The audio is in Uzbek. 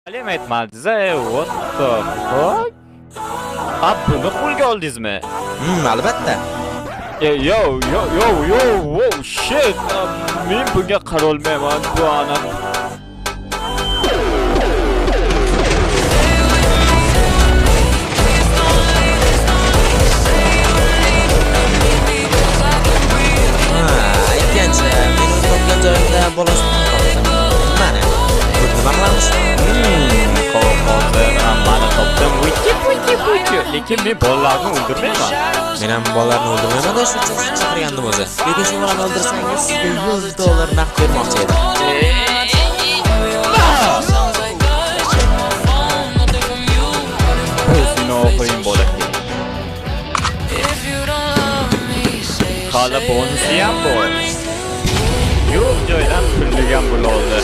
Halim aytmadiz-a, what the fuck? Buni qo'lga oldingizmi? Albatta. Yo, shit. Men bunga qarolmayman, bu ana. Aytgancha, men topgan joyimda bolos topdim. Mana, buni nima qilamiz? Hozir hammani topdim. Lekin men bolalarni o'ldirmayman. Men ham bolalarni o'ldirmayman-da, shu uchun sizni chaqirgandim o'zi. Lekin shu bolani o'ldirsangiz, sizga $100 naqd bermoqchi edim. Seni o'qiyim bolaki. Hali bonusi ham bor. Yo'q joydan pulligan bo'ldi.